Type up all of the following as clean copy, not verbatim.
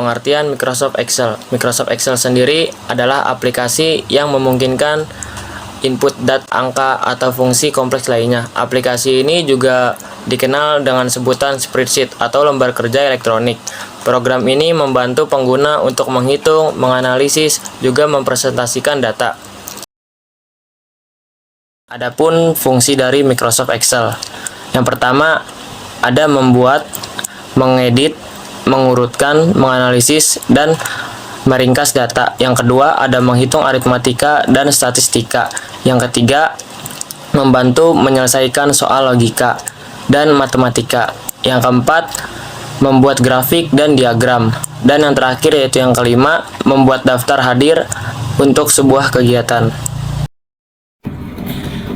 pengertian Microsoft Excel. Microsoft Excel sendiri adalah aplikasi yang memungkinkan input data, angka, atau fungsi kompleks lainnya. Aplikasi ini juga dikenal dengan sebutan spreadsheet atau lembar kerja elektronik. Program ini membantu pengguna untuk menghitung, menganalisis, juga mempresentasikan data. Adapun fungsi dari Microsoft Excel. Yang pertama, ada membuat, mengedit, mengurutkan, menganalisis, dan meringkas data. Yang kedua, ada menghitung aritmatika dan statistika. Yang ketiga, membantu menyelesaikan soal logika dan matematika. Yang keempat, membuat grafik dan diagram. Dan yang terakhir yaitu yang kelima, membuat daftar hadir untuk sebuah kegiatan.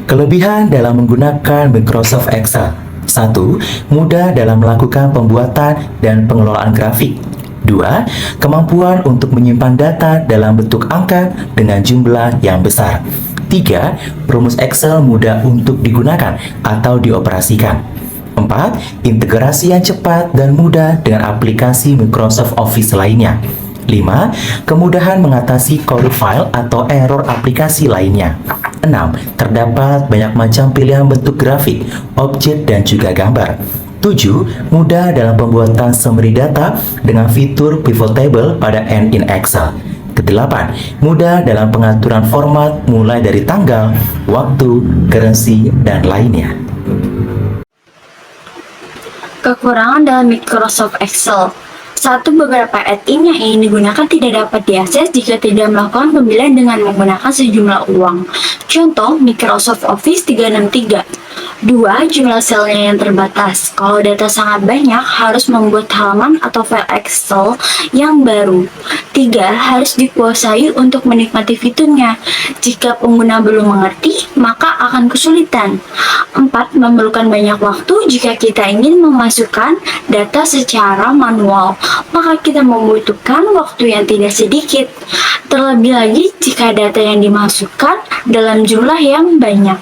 Kelebihan dalam menggunakan Microsoft Excel. 1. Mudah dalam melakukan pembuatan dan pengelolaan grafik. 2. Kemampuan untuk menyimpan data dalam bentuk angka dengan jumlah yang besar. 3. Rumus Excel mudah untuk digunakan atau dioperasikan. 4. Integrasi yang cepat dan mudah dengan aplikasi Microsoft Office lainnya. 5. Kemudahan mengatasi korup file atau error aplikasi lainnya. 6. Terdapat banyak macam pilihan bentuk grafik, objek, dan juga gambar. 7. Mudah dalam pembuatan summary data dengan fitur pivot table pada end in Excel. Kedelapan, mudah dalam pengaturan format mulai dari tanggal, waktu, currency, dan lainnya. Kekurangan dalam Microsoft Excel. Beberapa add-in yang ingin digunakan tidak dapat diakses jika tidak melakukan pembelian dengan menggunakan sejumlah uang. Contoh, Microsoft Office 363. 2. Jumlah selnya yang terbatas. Kalau data sangat banyak, harus membuat halaman atau file Excel yang baru. 3. Harus dikuasai untuk menikmati fiturnya. Jika pengguna belum mengerti, maka akan kesulitan. 4. Memerlukan banyak waktu jika kita ingin memasukkan data secara manual, maka kita membutuhkan waktu yang tidak sedikit. Terlebih lagi jika data yang dimasukkan dalam jumlah yang banyak.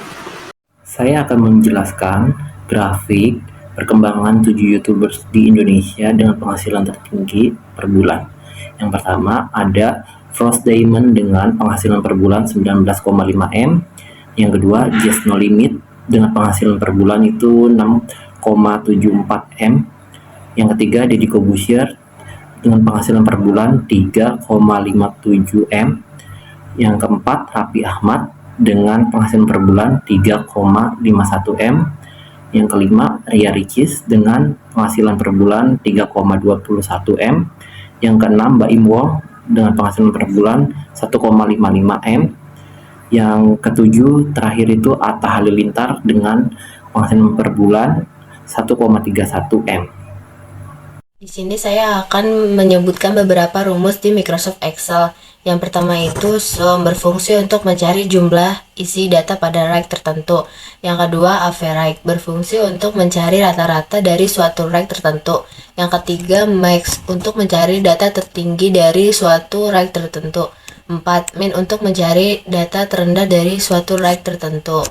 Saya akan menjelaskan grafik perkembangan 7 YouTubers di Indonesia dengan penghasilan tertinggi per bulan. Yang pertama ada Frost Diamond dengan penghasilan per bulan 19,5 M. Yang kedua Just No Limit dengan penghasilan per bulan itu 6,74 M. Yang ketiga Deddy Corbuzier dengan penghasilan per bulan 3,57 M. Yang keempat Raffi Ahmad dengan penghasilan per bulan 3,51 M. Yang kelima Ria Ricis dengan penghasilan per bulan 3,21 M. Yang keenam Mbak Im Wong dengan penghasilan per bulan 1,55 M. Yang ketujuh terakhir itu Atta Halilintar dengan penghasilan per bulan 1,31 M. Di sini saya akan menyebutkan beberapa rumus di Microsoft Excel. Yang pertama itu sum berfungsi untuk mencari jumlah isi data pada rank tertentu. Yang kedua average berfungsi untuk mencari rata-rata dari suatu rank tertentu. Yang ketiga max untuk mencari data tertinggi dari suatu rank tertentu. 4. Min untuk mencari data terendah dari suatu rank tertentu.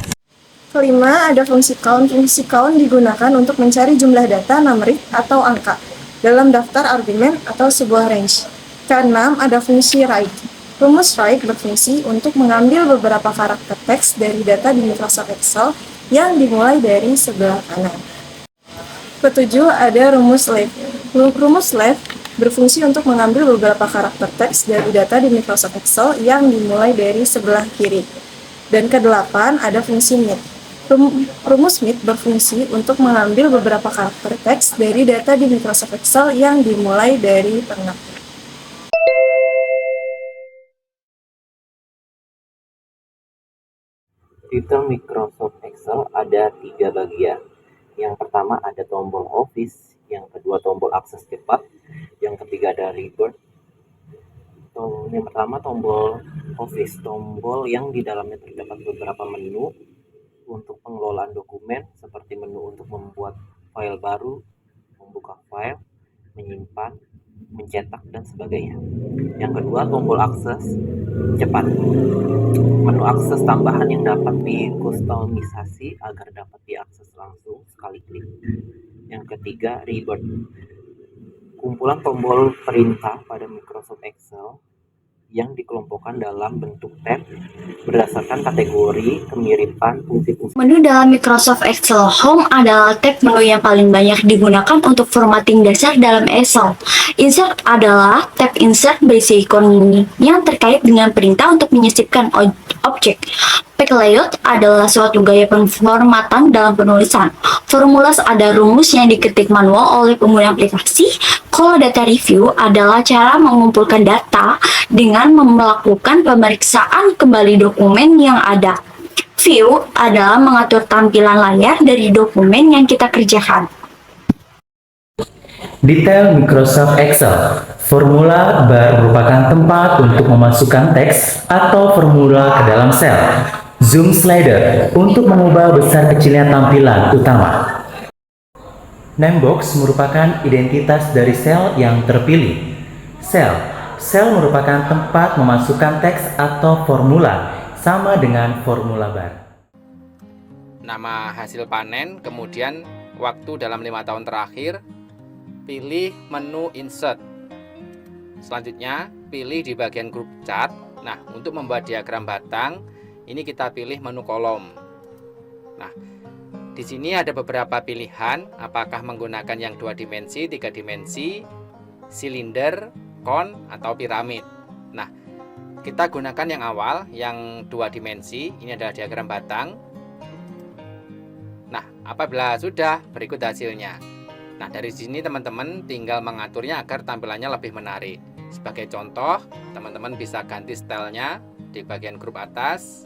Kelima, ada fungsi count. Fungsi count digunakan untuk mencari jumlah data numerik atau angka dalam daftar argumen atau sebuah range. Keenam, ada fungsi write. Rumus write berfungsi untuk mengambil beberapa karakter teks dari data di Microsoft Excel yang dimulai dari sebelah kanan. Ketujuh, ada rumus left. Rumus left berfungsi untuk mengambil beberapa karakter teks dari data di Microsoft Excel yang dimulai dari sebelah kiri. Dan kedelapan, ada fungsi mid. Rumus mid berfungsi untuk mengambil beberapa karakter teks dari data di Microsoft Excel yang dimulai dari tengah. Fitur Microsoft Excel ada 3 bagian. Yang pertama ada tombol Office, yang kedua tombol akses cepat, yang ketiga ada Rebirth. Yang pertama tombol Office, tombol yang di dalamnya terdapat beberapa menu untuk pengelolaan dokumen seperti menu untuk membuat file baru, membuka file, menyimpan, mencetak, dan sebagainya. Yang kedua tombol akses cepat, menu akses tambahan yang dapat dikustomisasi agar dapat diakses langsung sekali klik. Yang ketiga Rebirth, kumpulan tombol perintah pada Microsoft Excel yang dikelompokkan dalam bentuk tab berdasarkan kategori kemiripan fungsi-fungsi. Menu dalam Microsoft Excel Home adalah tab menu yang paling banyak digunakan untuk formatting dasar dalam Excel. Insert adalah tab insert berisi ikon yang terkait dengan perintah untuk menyisipkan objek. Page layout adalah suatu gaya penformatan dalam penulisan. Formulas ada rumus yang diketik manual oleh pengguna aplikasi. Kalau data review adalah cara mengumpulkan data dengan melakukan pemeriksaan kembali dokumen yang ada. View adalah mengatur tampilan layar dari dokumen yang kita kerjakan. Detail Microsoft Excel. Formula bar merupakan tempat untuk memasukkan teks atau formula ke dalam sel. Zoom slider untuk mengubah besar kecilnya tampilan utama. Name box merupakan identitas dari sel yang terpilih. Sel merupakan tempat memasukkan teks atau formula, sama dengan formula bar. Nama hasil panen, kemudian waktu dalam 5 tahun terakhir, pilih menu insert. Selanjutnya, pilih di bagian grup chart. Nah, untuk membuat diagram batang, ini kita pilih menu kolom. Nah, di sini ada beberapa pilihan, apakah menggunakan yang 2 dimensi, 3 dimensi, silinder, kon, atau piramid. Nah, kita gunakan yang awal, yang 2 dimensi. Ini adalah diagram batang. Nah, apabila sudah, berikut hasilnya. Nah, dari sini teman-teman tinggal mengaturnya agar tampilannya lebih menarik. Sebagai contoh, teman-teman bisa ganti stylenya di bagian grup atas,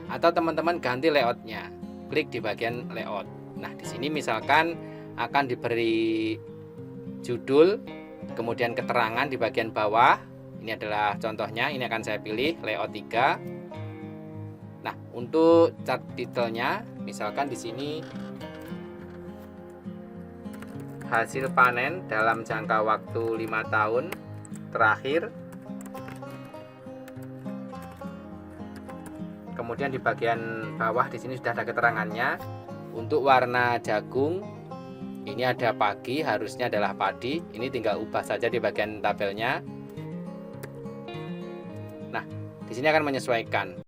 atau teman-teman ganti layoutnya. Klik di bagian layout. Nah, di sini misalkan akan diberi judul, kemudian keterangan di bagian bawah. Ini adalah contohnya, ini akan saya pilih layout 3. Nah, untuk chart detailnya, misalkan di sini hasil panen dalam jangka waktu 5 tahun terakhir. Kemudian di bagian bawah di sini sudah ada keterangannya. Untuk warna jagung, ini ada pagi, harusnya adalah padi. Ini tinggal ubah saja di bagian tabelnya. Nah, di sini akan menyesuaikan.